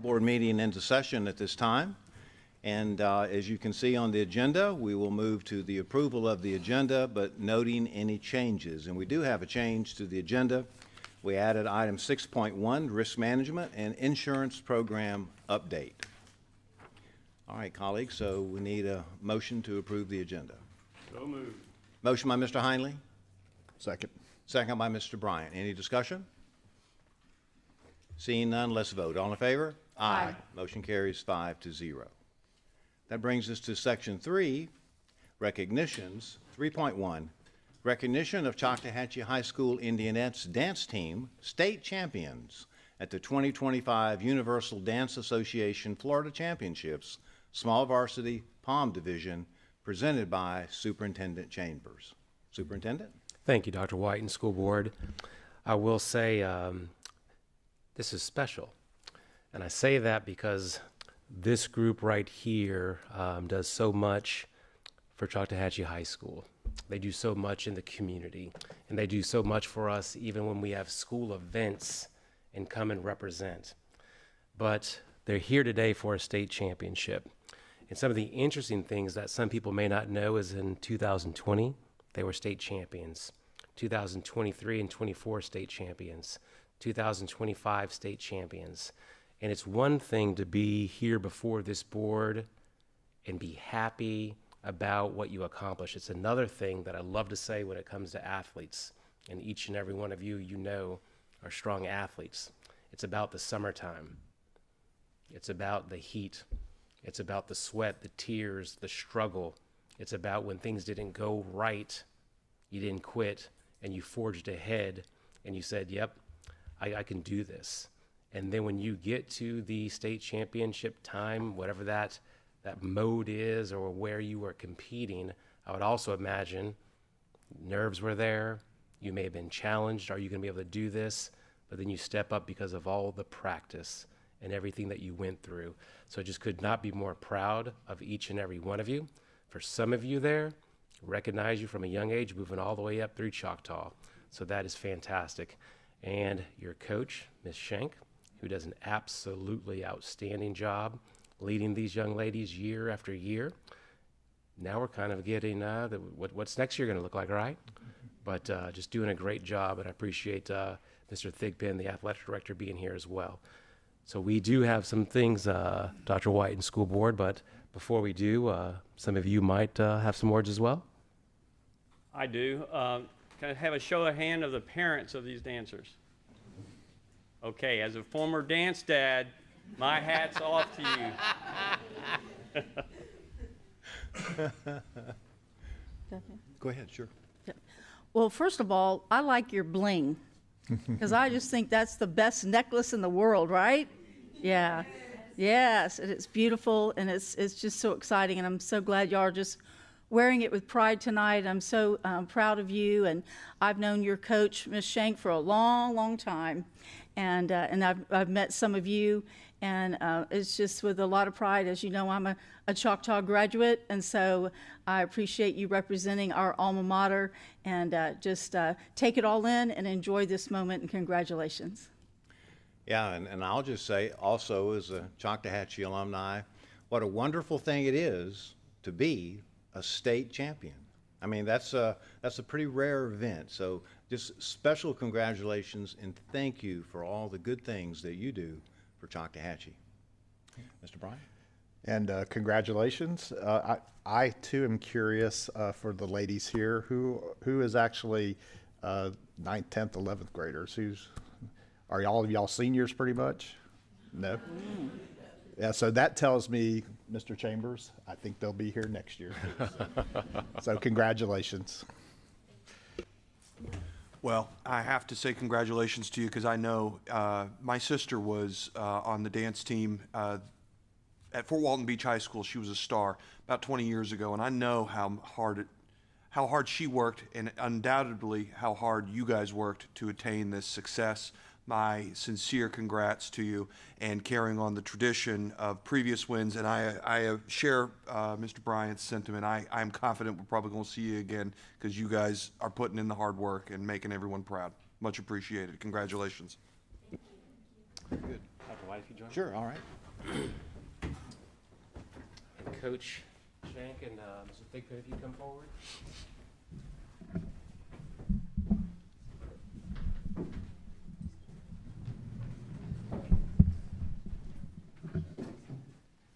Board meeting into session at this time. And as you can see on the agenda, we will move to the approval of the agenda, but noting any changes. And we do have a change to the agenda. We added item 6.1, risk management and insurance program update. All right, colleagues, so we need a motion to approve the agenda. So moved. Motion by Mr. Heinley. Second. Second by Mr. Bryant. Any discussion? Seeing none, let's vote. All in favor? Aye. Motion carries 5-0. That brings us to section 3, recognitions. 3.1, recognition of Choctawhatchee High School Indianettes dance team state champions at the 2025 Universal Dance Association Florida Championships, Small Varsity Palm Division, presented by Superintendent Chambers. Superintendent? Thank you, Dr. White and School Board. I will say this is special. And I say that because this group right here does so much for Choctawhatchee High School. They do so much in the community, and they do so much for us even when we have school events and come and represent. But they're here today for a state championship. And some of the interesting things that some people may not know is in 2020, they were state champions. 2023 and 24 state champions. 2025 state champions. And it's one thing to be here before this board and be happy about what you accomplish. It's another thing that I love to say when it comes to athletes, and each and every one of you, you know, are strong athletes. It's about the summertime. It's about the heat. It's about the sweat, the tears, the struggle. It's about when things didn't go right, you didn't quit, and you forged ahead, and you said, yep, I can do this. And then when you get to the state championship time, whatever that mode is or where you were competing, I would also imagine nerves were there. You may have been challenged. Are you going to be able to do this? But then you step up because of all the practice and everything that you went through. So I just could not be more proud of each and every one of you. For some of you there, recognize you from a young age, moving all the way up through Choctaw. So that is fantastic. And your coach, Ms. Shank, who does an absolutely outstanding job leading these young ladies year after year. Now we're kind of getting what's next year going to look like, right? But just doing a great job, and I appreciate Mr. Thigpen, the athletic director, being here as well. So we do have some things, Dr. White and School Board, but before we do, some of you might have some words as well. I do. Can I have a show of hand of the parents of these dancers? Okay, as a former dance dad, my hat's off to you. Go ahead, sure. Well, first of all, I like your bling, because I just think that's the best necklace in the world, right? Yeah. Yes, and it's beautiful, and it's just so exciting, and I'm so glad y'all are just wearing it with pride tonight. I'm so proud of you, and I've known your coach, Ms. Shank, for a long, long time, and I've met some of you, and it's just with a lot of pride. As you know, I'm a Choctaw graduate, and so I appreciate you representing our alma mater, and just take it all in and enjoy this moment, and congratulations. Yeah, and I'll just say also as a Choctawhatchee alumni, what a wonderful thing it is to be a state champion. I mean, that's a pretty rare event. So just special congratulations and thank you for all the good things that you do for Choctawhatchee. Mr. Bryan? And congratulations. I too am curious for the ladies here who is actually 9th, 10th, 11th graders. Are all of y'all seniors pretty much? No? Yeah, so that tells me, Mr. Chambers, I think they'll be here next year. So congratulations. Well, I have to say congratulations to you because I know my sister was on the dance team at Fort Walton Beach High School. She was a star about 20 years ago, and I know how hard she worked, and undoubtedly how hard you guys worked to attain this success. My sincere congrats to you and carrying on the tradition of previous wins. And I share Mr. Bryant's sentiment. I'm confident we're probably going to see you again because you guys are putting in the hard work and making everyone proud. Much appreciated. Congratulations. Good. Dr. mind if you join me? Sure, all right. And Coach Shank and Mr. Thigpen, if you come forward.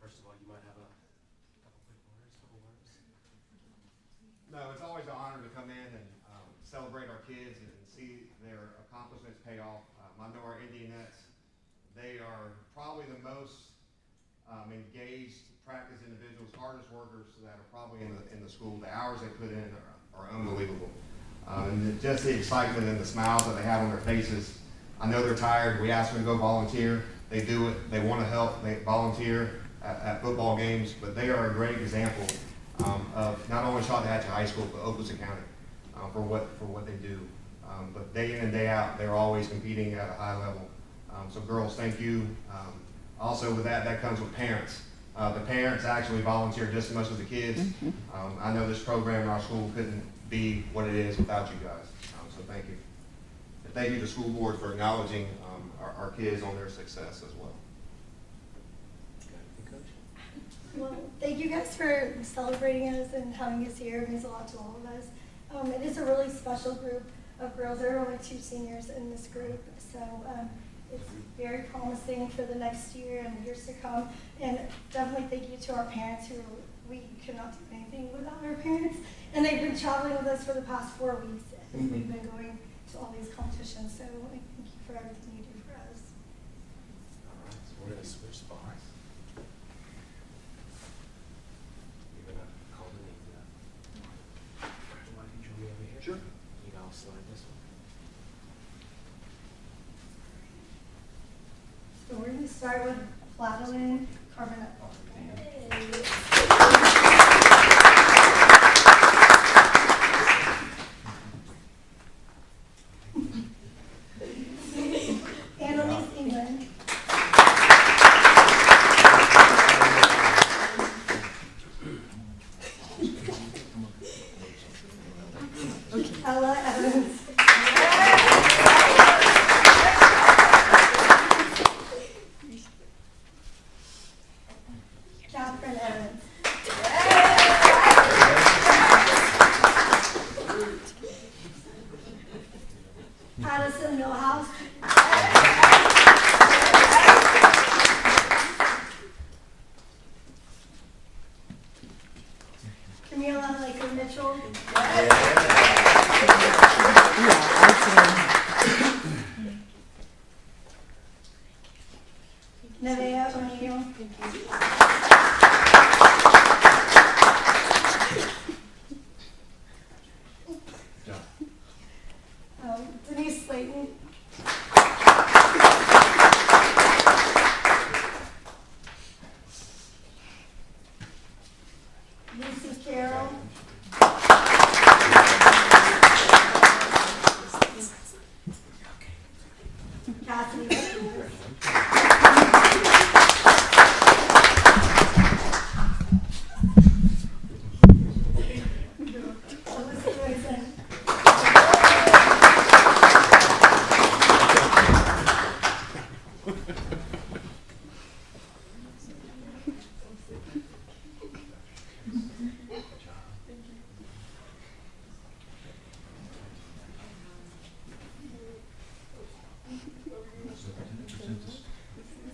First of all, you might have a couple words. No, it's always an honor to come in and celebrate our kids and see their accomplishments pay off. I know our Indianettes, they are probably the most engaged practice individuals, hardest workers that are probably in the school. The hours they put in are unbelievable. And just the excitement and the smiles that they have on their faces. I know they're tired. We ask them to go volunteer. They do it. They want to help. They volunteer at football games, but they are a great example of not only Chattahoochee High School, but Okaloosa County for what they do. But day in and day out, they're always competing at a high level. So girls, thank you. Also with that comes with parents. The parents actually volunteer just as much as the kids. I know this program in our school couldn't be what it is without you guys. So thank you. And thank you to the school board for acknowledging our kids on their success as well. Well, thank you guys for celebrating us and having us here. It means a lot to all of us. It is a really special group of girls. There are only 2 seniors in this group, so it's very promising for the next year and years to come. And definitely thank you to our parents, who we could not do anything without our parents. And they've been traveling with us for the past 4 weeks, and we've been going to all these competitions. So I thank you for everything you do for us. All right, so we're going to switch spots. You're going to call the name now. Why don't you join me over here? Sure. You can all slide this one. So we're going to start with Fladolin Carbonate. Annalise England. Ella Evans. Catherine Evans. Addison Millhouse. Camila Laker Mitchell. Nevaeh O'Neill. Denise Slayton. Lucy Carroll. Cassidy Rogers. Alyssa Rosen.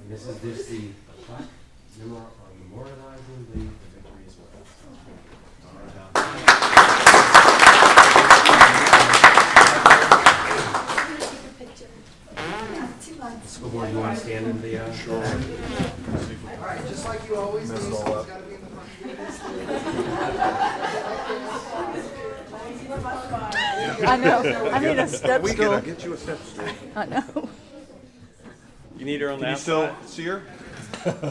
And this is just the plaque memorializing the victory as well. I'm gonna take a picture. Yeah, 2 months. School board, you want to stand in the? Sure. I know. I need a step stool. Get you a step stool. I know. You need her on Can you that still side? see her? Yep,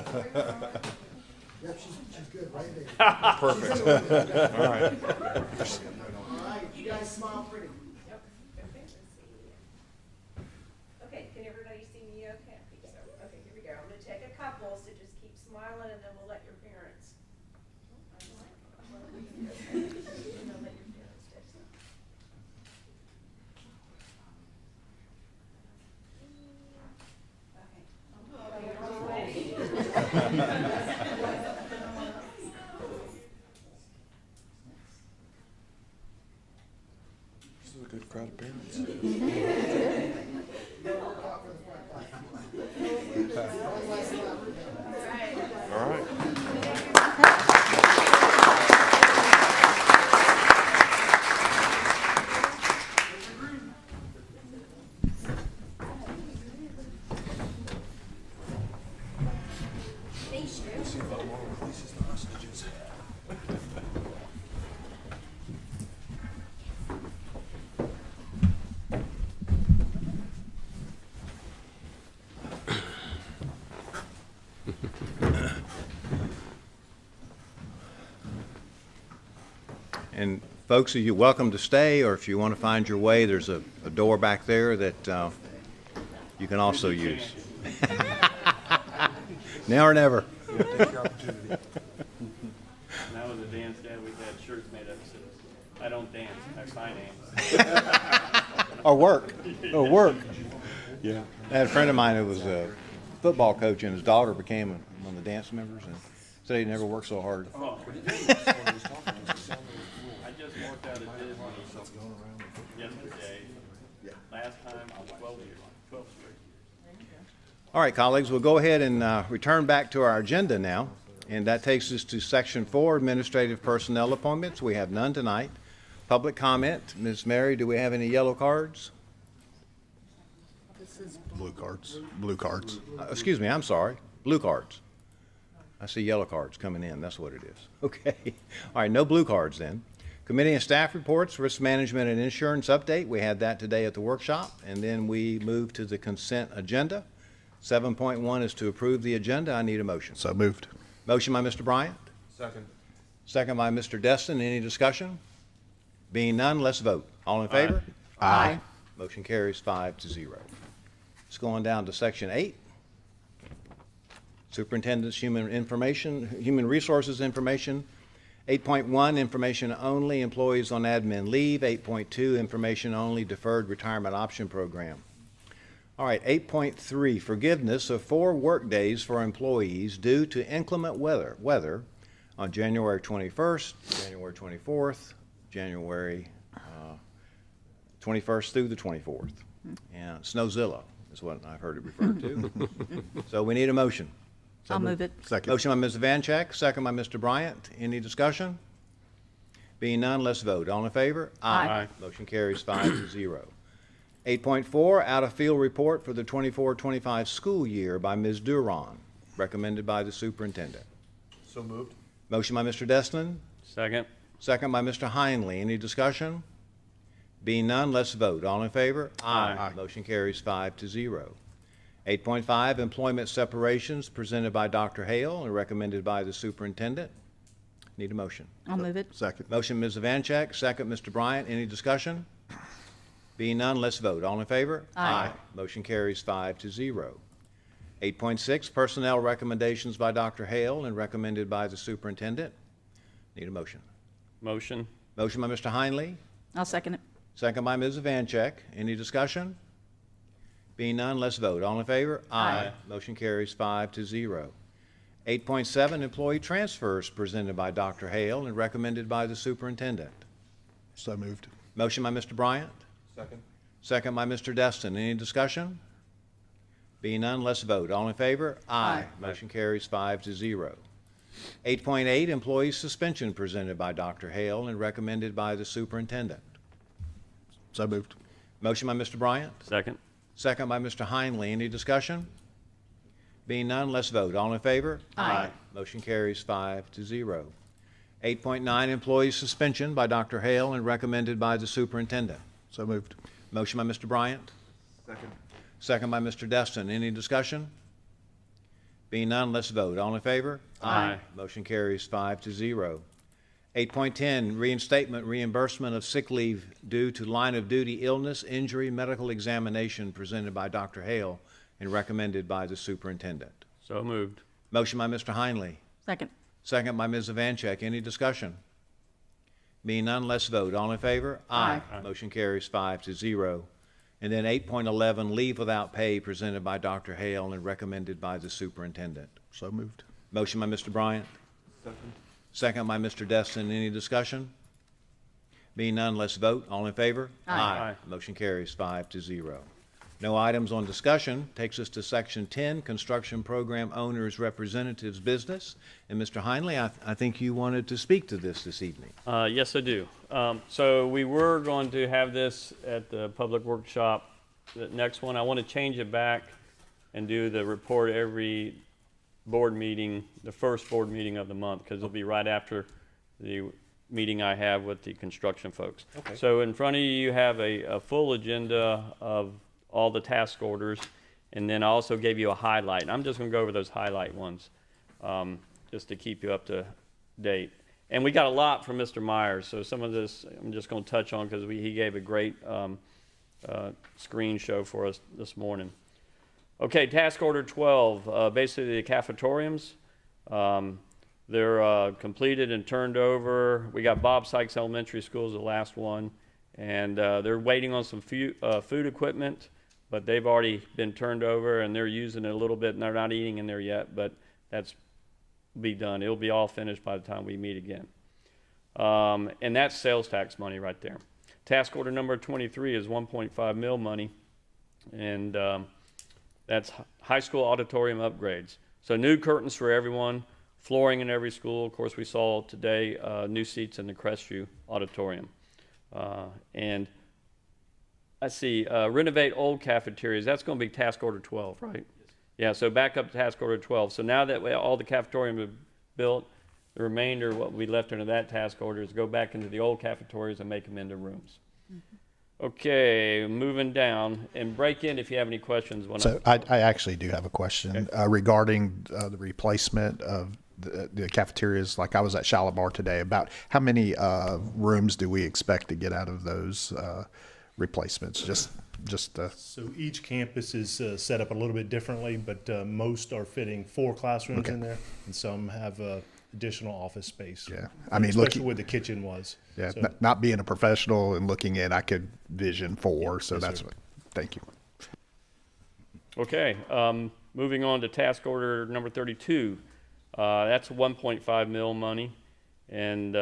she's good right there. Perfect. All right. All right, you guys smile pretty. Okay, can everybody see me okay? I think so. Okay, here we go. I'm gonna take a couple, so just keep smiling and then we'll let your parents. And then let your parents take some. Okay. crowd of parents. All right. And folks, you're welcome to stay, or if you want to find your way, there's a door back there that you can also use. Now or never. Now with the dance guy, we've had shirts made up that says, I don't dance, I finance. Or work. Or work. Yeah. I had a friend of mine who was a football coach, and his daughter became one of the dance members, and said he never worked so hard. Oh. I just walked out of Disney yesterday. Last time I was 12 years, 12 straight. All right, colleagues, we'll go ahead and return back to our agenda now. And that takes us to Section 4, Administrative Personnel Appointments. We have none tonight. Public comment. Ms. Mary, do we have any yellow cards? Blue cards. Blue cards. Excuse me, I'm sorry. Blue cards. I see yellow cards coming in. That's what it is. Okay. All right, no blue cards then. Committee and staff reports, risk management and insurance update. We had that today at the workshop. And then we move to the consent agenda. 7.1 is to approve the agenda. I need a motion. So moved. Motion by Mr. Bryant. Second. Second by Mr. Destin. Any discussion? Being none, let's vote. All in favor? Aye. Motion carries 5-0. Let's go on down to Section 8. Superintendent's Human Resources Information. 8.1, information only, employees on admin leave. 8.2, information only, deferred retirement option program. All right, 8.3, forgiveness of 4 workdays for employees due to inclement weather on January 21st, January 24th, January 21st through the 24th. And Snowzilla is what I've heard it referred to. So we need a motion. I'll move it. Second. Motion by Ms. Vanchek, second by Mr. Bryant. Any discussion? Being none, let's vote. All in favor? Aye. Motion carries 5-0. 8.4, out-of-field report for the 24-25 school year by Ms. Duran, recommended by the superintendent. So moved. Motion by Mr. Destin, Second. second by Mr. Heinley. Any discussion? Being none, let's vote. All in favor? Aye. Motion carries 5-0. 8.5, employment separations presented by Dr. Hale and recommended by the superintendent. Need a motion. I'll move it. Second. Motion, Ms. Vanchek, second, Mr. Bryant. Any discussion? Being none, let's vote. All in favor? Aye. Motion carries 5-0. 8.6, personnel recommendations by Dr. Hale and recommended by the superintendent. Need a motion. Motion. Motion by Mr. Heinley, I'll second it. second by Ms. Vanchek. Any discussion? Being none, let's vote. All in favor? Aye. Motion carries 5-0. 8.7, employee transfers presented by Dr. Hale and recommended by the superintendent. So moved. Motion by Mr. Bryant, Second. second by Mr. Destin. Any discussion? Being none, let's vote. All in favor? Aye. Motion carries 5-0. 8.8, employee suspension presented by Dr. Hale and recommended by the superintendent. So moved. Motion by Mr. Bryant, Second. second by Mr. Heinley. Any discussion? Being none, let's vote. All in favor? Aye. Motion carries 5-0. 8.9, employee suspension by Dr. Hale and recommended by the superintendent. So moved. Motion by Mr. Bryant, Second. second by Mr. Destin. Any discussion? Being none, let's vote. All in favor? Aye. Motion carries 5-0. 8.10, reinstatement reimbursement of sick leave due to line of duty illness, injury, medical examination presented by Dr. Hale and recommended by the superintendent. So moved. Motion by Mr. Heinley, Second. second by Ms. Vanchek. Any discussion? Being none, let's vote. All in favor? Aye. Motion carries 5-0. And then 8.11, leave without pay presented by Dr. Hale and recommended by the superintendent. So moved. Motion by Mr. Bryant, Second. second by Mr. Destin. Any discussion? Being none, let's vote. All in favor? Aye. Motion carries 5-0. No items on discussion. Takes us to Section 10, Construction Program Owners Representatives Business. And Mr. Heinley, I think you wanted to speak to this evening. Yes, I do. So we were going to have this at the public workshop. The next one, I want to change it back and do the report every board meeting, the first board meeting of the month, because it'll be right after the meeting I have with the construction folks. Okay. So in front of you, you have a full agenda of all the task orders, and then I also gave you a highlight. And I'm just going to go over those highlight ones, just to keep you up to date. And we got a lot from Mr. Myers, so some of this I'm just going to touch on because he gave a great screen show for us this morning. Okay, task order 12, basically the cafetoriums. They're completed and turned over. We got Bob Sykes Elementary School as the last one, and they're waiting on some food equipment, but they've already been turned over and they're using it a little bit, and they're not eating in there yet, but that's be done. It'll be all finished by the time we meet again. And that's sales tax money right there. Task order number 23 is 1.5 mil money, and that's high school auditorium upgrades. So new curtains for everyone, flooring in every school. Of course, we saw today new seats in the Crestview auditorium. And let's see, renovate old cafeterias. That's going to be task order 12, right? Yeah, so back up to task order 12. So now that all the cafetorium have built, the remainder, what we left under that task order, is go back into the old cafeterias and make them into rooms. Okay, moving down, and break in if you have any questions. So I actually do have a question regarding the replacement of the cafeterias. Like I was at Shalimar today, about how many rooms do we expect to get out of those replacements? So each campus is set up a little bit differently, but most are fitting 4 classrooms in there, and some have additional office space. Yeah, I mean, especially where the kitchen was. Yeah, So, not being a professional and looking in, I could vision 4. So Yes, that's sir. what. Thank you. Okay, moving on to task order number 32. That's 1.5 mil money, and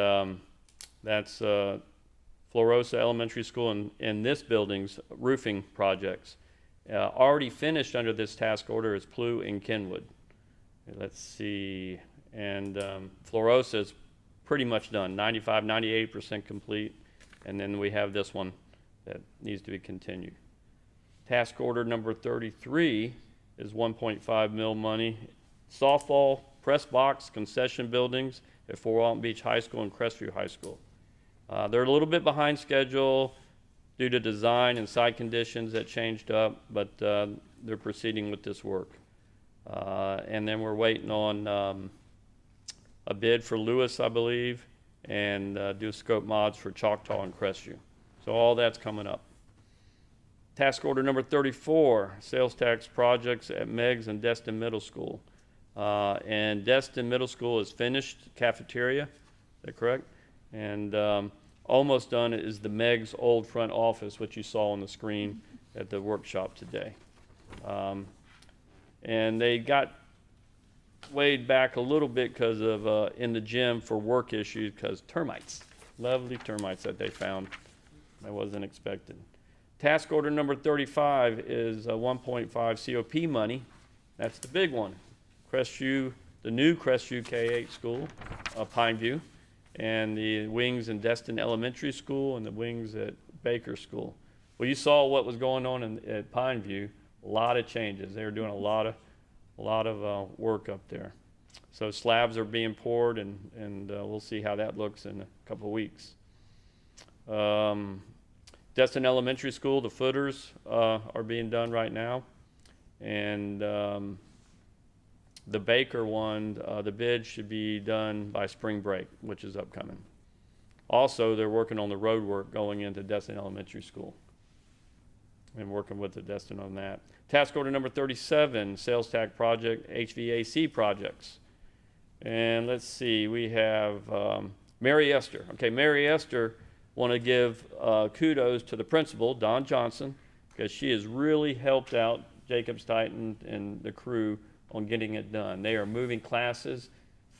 that's Florosa Elementary School and this building's roofing projects. Already finished under this task order is Plu and Kenwood. Let's see, and Florosa is pretty much done, 95, 98% complete, and then we have this one that needs to be continued. Task order number 33 is 1.5 mil money. Softball, press box, concession buildings at Fort Walton Beach High School and Crestview High School. They're a little bit behind schedule due to design and site conditions that changed up, but they're proceeding with this work. And then we're waiting on a bid for Lewis, I believe, and do scope mods for Choctaw and Crestview. So all that's coming up. Task order number 34, sales tax projects at Meigs and Destin Middle School. And Destin Middle School is finished cafeteria, is that correct? And almost done is the Meigs old front office, which you saw on the screen at the workshop today. And they got weighed back a little bit because of in the gym for work issues, because termites, lovely termites that they found. That wasn't expected. Task order number 35 is 1.5 COP money. That's the big one. Crestview, the new Crestview K-8 school, Pineview, and the wings in Destin Elementary School and the wings at Baker School. Well, you saw what was going on at Pineview. A lot of changes. They were doing a lot of work up there. So slabs are being poured, and we'll see how that looks in a couple of weeks. Destin Elementary School, the footers are being done right now. And the Baker one, the bid should be done by spring break, which is upcoming. Also, they're working on the road work going into Destin Elementary School. And working with the Destin on that. Task order number 37, sales tax project, HVAC projects. And let's see, we have Mary Esther. Okay, Mary Esther, want to give kudos to the principal, Don Johnson, because she has really helped out Jacobs Titan and the crew on getting it done. They are moving classes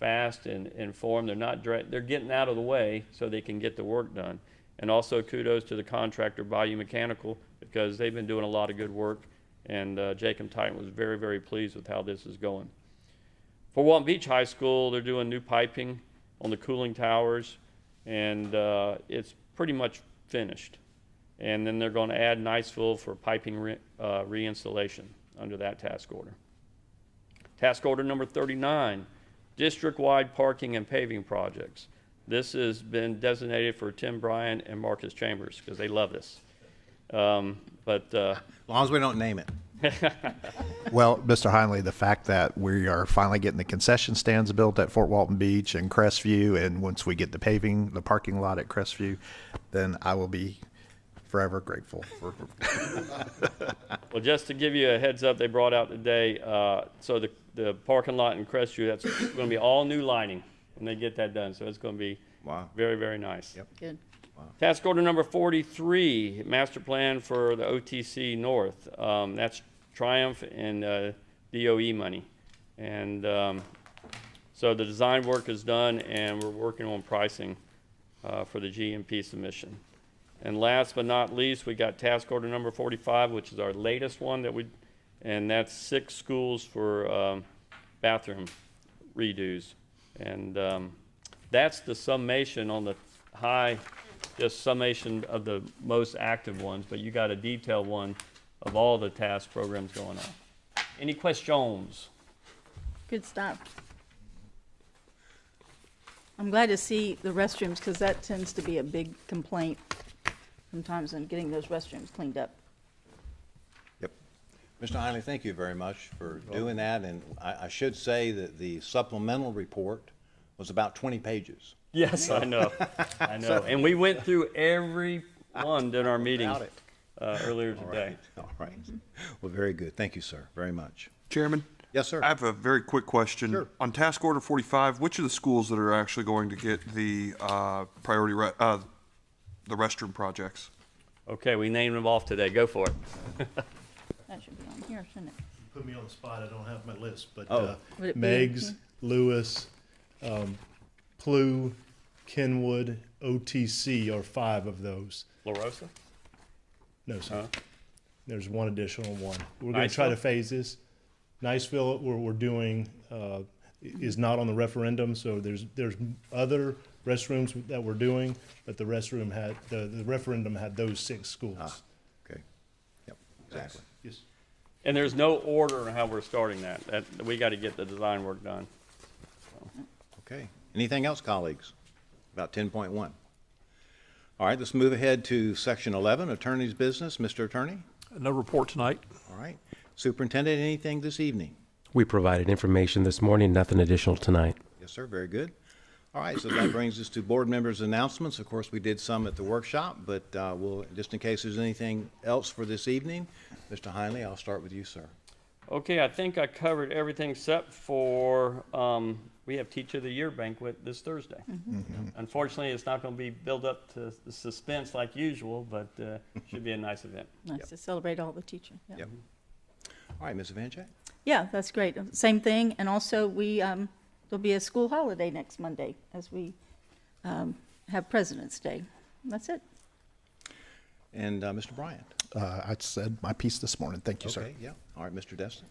fast and informed. They're getting out of the way so they can get the work done. And also kudos to the contractor, Bayou Mechanical, because they've been doing a lot of good work. And Jacob Titan was very, very pleased with how this is going. For Walton Beach High School, they're doing new piping on the cooling towers, and it's pretty much finished. And then they're going to add Niceville for piping reinstallation under that task order. Task order number 39, district-wide parking and paving projects. This has been designated for Tim Bryan and Marcus Chambers because they love this. As long as we don't name it. Well, Mr. Heinley, the fact that we are finally getting the concession stands built at Fort Walton Beach and Crestview, and once we get the paving, the parking lot at Crestview, then I will be forever grateful. Well, just to give you a heads up, they brought out today, so the parking lot in Crestview, that's going to be all new lighting when they get that done. So it's going to be very, very nice. Yep. Good. Task order number 43, master plan for the OTC North. That's Triumph and DOE money. And so the design work is done, and we're working on pricing for the GMP submission. And last but not least, we got task order number 45, which is our latest one and that's 6 schools for bathroom redos. And that's the summation on the high, just summation of the most active ones, but you got a detailed one of all the task programs going on. Any questions? Good stuff. I'm glad to see the restrooms because that tends to be a big complaint sometimes in getting those restrooms cleaned up. Yep. Mr. Heinley, thank you very much for doing that. And I should say that the supplemental report was about 20 pages. Yes, I know. I know. And we went through every one in our meeting earlier today. All right. Well, very good. Thank you, sir, very much. Chairman? Yes, sir. I have a very quick question. Sure. On task order 45, which of the schools that are actually going to get the the restroom projects? Okay, we named them off today. Go for it. That should be on here, shouldn't it? Put me on the spot, I don't have my list, but Would it be- Meigs, Lewis, Plu, Kenwood, OTC are 5 of those. La Rosa? No, sir. There's one additional one. We're going to try to phase this. Niceville, we're doing, is not on the referendum, so there's other restrooms that we're doing, but the referendum had those 6 schools. Okay. Yep, exactly. Yes. And there's no order on how we're starting that. We got to get the design work done. Okay. Anything else, colleagues? About 10.1. All right, let's move ahead to section 11, attorney's business. Mr. Attorney? No report tonight. All right. Superintendent, anything this evening? We provided information this morning, nothing additional tonight. Yes, sir. Very good. All right, so that brings us to board members' announcements. Of course, we did some at the workshop, but we'll, just in case there's anything else for this evening, Mr. Heinley, I'll start with you, sir. Okay, I think I covered everything except for we have Teacher of the Year banquet this Thursday. Unfortunately, it's not going to be built up to the suspense like usual, but should be a nice event. Nice to celebrate all the teachers. Yeah. Yep. All right, Ms. Evanchek? Yeah, that's great. Same thing. And also, there'll be a school holiday next Monday as we have President's Day. That's it. And Mr. Bryant? I said my piece this morning. Thank you, sir. Okay, yeah. All right, Mr. Destin?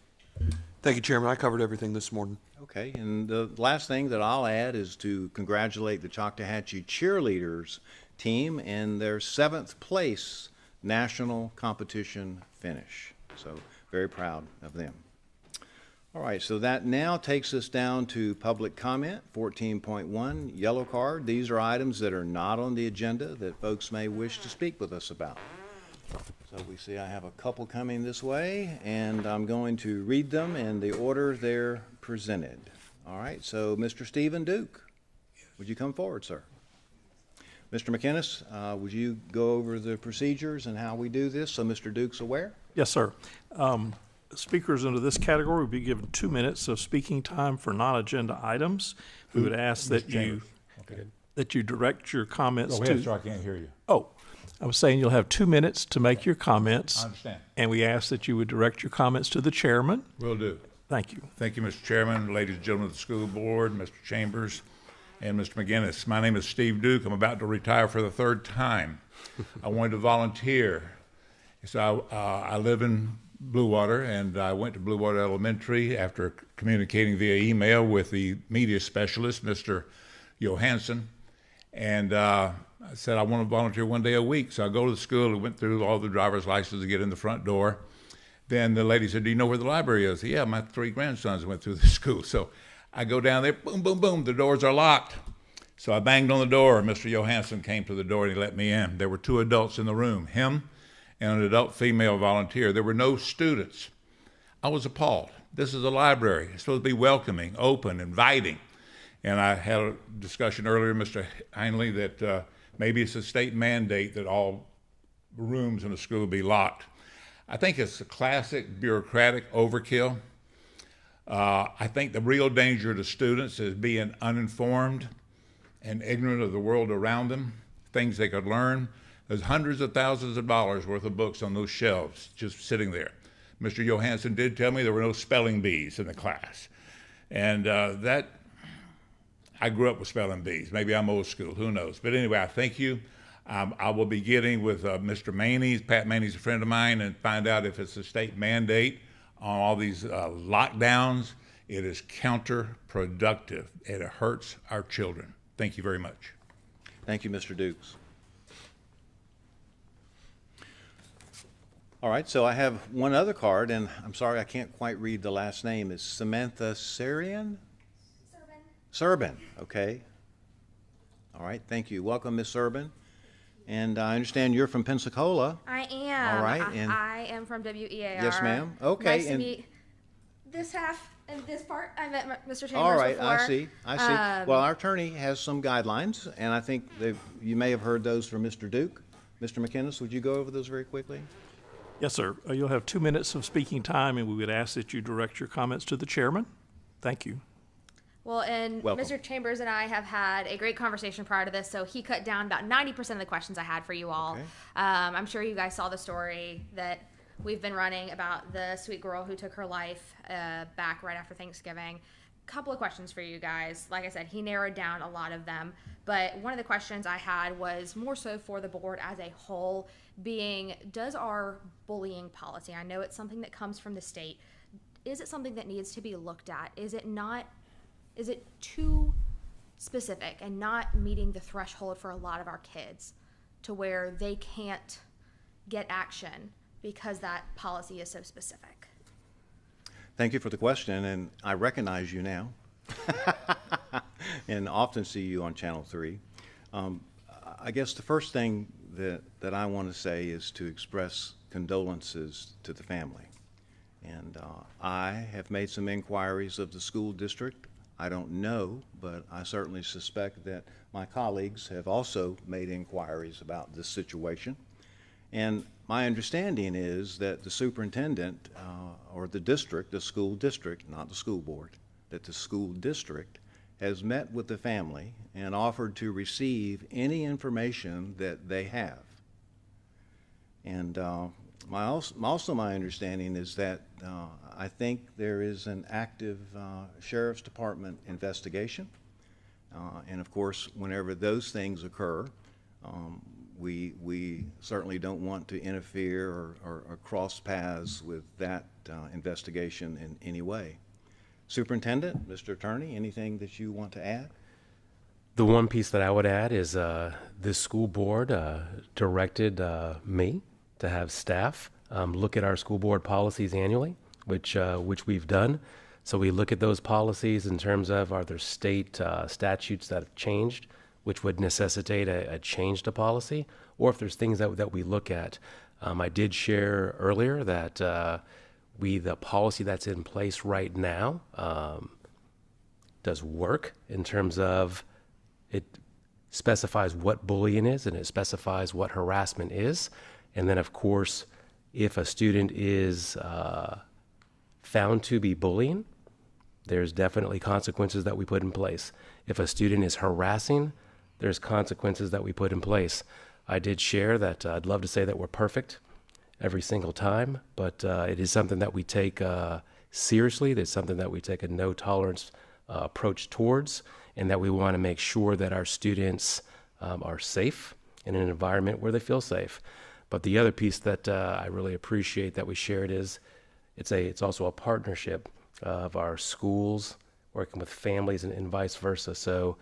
Thank you, Chairman. I covered everything this morning. Okay, and the last thing that I'll add is to congratulate the Choctawhatchee cheerleaders team in their 7th place national competition finish. So very proud of them. All right, so that now takes us down to public comment, 14.1, yellow card. These are items that are not on the agenda that folks may wish to speak with us about. So we see I have a couple coming this way, and I'm going to read them in the order they're presented. All right, so Mr. Stephen Duke, would you come forward, sir? Mr. McInnes, would you go over the procedures and how we do this so Mr. Duke's aware? Yes, sir. Speakers under this category will be given 2 minutes of speaking time for non-agenda items. We would ask that you direct your comments Go ahead, sir, I can't hear you. Oh, I was saying you'll have 2 minutes to make your comments. I understand. And we ask that you would direct your comments to the chairman. Will do. Thank you. Thank you, Mr. Chairman, ladies and gentlemen of the school board, Mr. Chambers. and Mr. McGinnis. My name is Steve Duke. I'm about to retire for the third time. I wanted to volunteer. So I live in Blue Water, and I went to Blue Water Elementary after communicating via email with the media specialist, Mr. Johansson, and I said I want to volunteer 1 day a week. So I go to the school and went through all the driver's license to get in the front door. Then the lady said, "Do you know where the library is?" Yeah, my 3 grandsons went through the school. So I go down there, boom, boom, boom, the doors are locked. So I banged on the door. Mr. Johansson came to the door and he let me in. There were 2 adults in the room, him and an adult female volunteer. There were no students. I was appalled. This is a library. It's supposed to be welcoming, open, inviting. And I had a discussion earlier, Mr. Heinley, that maybe it's a state mandate that all rooms in a school be locked. I think it's a classic bureaucratic overkill. I think the real danger to students is being uninformed and ignorant of the world around them, things they could learn. There's hundreds of thousands of dollars worth of books on those shelves just sitting there. Mr. Johansson did tell me there were no spelling bees in the class. And I grew up with spelling bees. Maybe I'm old school, who knows? But anyway, I thank you. I will be getting with Mr. Maney. Pat Maney's a friend of mine, and find out if it's a state mandate on all these lockdowns. It is counterproductive, and it hurts our children. Thank you very much. Thank you, Mr. Dukes. All right, so I have one other card, and I'm sorry I can't quite read the last name. It's Samantha Sarian? Serban, okay. All right, thank you. Welcome, Miss Serban. And I understand you're from Pensacola. I am. All right. And I am from WEAR. yes, ma'am. Okay. Nice to meet this half and this part. I met Mr. Chambers all right, before. I see. Well, our attorney has some guidelines, and I think you may have heard those from Mr. Duke. Mr. McInnes, would you go over those very quickly? Yes, sir. You'll have 2 minutes of speaking time, and we would ask that you direct your comments to the chairman. Thank you. Well, and Welcome. Mr. Chambers and I have had a great conversation prior to this, so he cut down about 90% of the questions I had for you all. Okay. I'm sure you guys saw the story that we've been running about the sweet girl who took her life back right after Thanksgiving. Couple of questions for you guys. Like I said, he narrowed down a lot of them, but one of the questions I had was more so for the board as a whole, being, does our bullying policy, I know it's something that comes from the state, is it something that needs to be looked at? Is it too specific and not meeting the threshold for a lot of our kids to where they can't get action because that policy is so specific? Thank you for the question, and I recognize you now and often see you on Channel 3. I guess the first thing that I want to say is to express condolences to the family. And I have made some inquiries of the school district. I don't know, but I certainly suspect that my colleagues have also made inquiries about this situation. And my understanding is that the superintendent or the district, the school district, not the school board, that the school district has met with the family and offered to receive any information that they have. And also my understanding is that I think there is an active Sheriff's Department investigation. And of course, whenever those things occur, we certainly don't want to interfere or cross paths with that investigation in any way. Superintendent, Mr. Attorney, anything that you want to add? The one piece that I would add is this school board directed me to have staff look at our school board policies annually, which we've done. So we look at those policies in terms of, are there state statutes that have changed, which would necessitate a change to policy, or if there's things that we look at. I did share earlier that the policy that's in place right now does work in terms of it specifies what bullying is and it specifies what harassment is. And then, of course, if a student is found to be bullying, there's definitely consequences that we put in place. If a student is harassing, there's consequences that we put in place. I did share that I'd love to say that we're perfect every single time, but it is something that we take seriously. It's something that we take a no-tolerance approach towards, and that we want to make sure that our students are safe in an environment where they feel safe. But the other piece that I really appreciate that we shared is it's also a partnership of our schools working with families and vice versa. So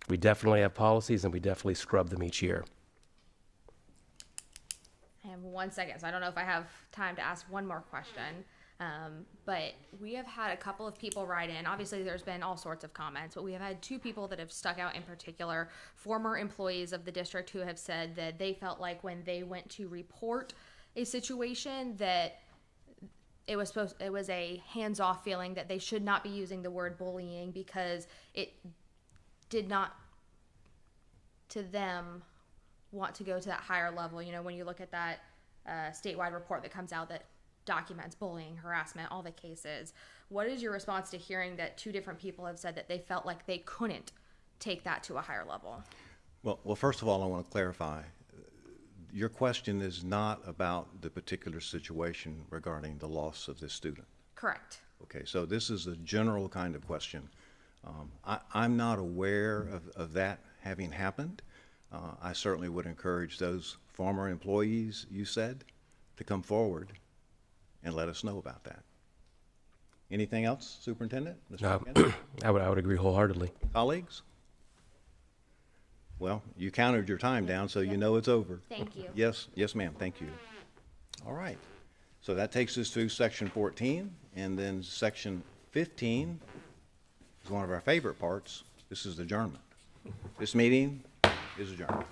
we definitely have policies, and we definitely scrub them each year. I have 1 second, so I don't know if I have time to ask one more question. But we have had a couple of people write in. Obviously, there's been all sorts of comments, but we have had 2 people that have stuck out in particular, former employees of the district who have said that they felt like when they went to report a situation that it was a hands-off feeling, that they should not be using the word bullying because it did not, to them, want to go to that higher level. You know, when you look at that statewide report that comes out that documents bullying, harassment, all the cases, what is your response to hearing that 2 different people have said that they felt like they couldn't take that to a higher level? Well, first of all, I want to clarify. Your question is not about the particular situation regarding the loss of this student. Correct. Okay, so this is a general kind of question. I'm not aware of that having happened. I certainly would encourage those former employees you said to come forward and let us know about that. Anything else, Superintendent? Mr. McKenna? I would agree wholeheartedly. Colleagues? Well, you counted your time down, so you know it's over. Thank you. Yes, ma'am, thank you. All right, so that takes us through section 14, and then section 15 is one of our favorite parts. This is adjournment. This meeting is adjourned.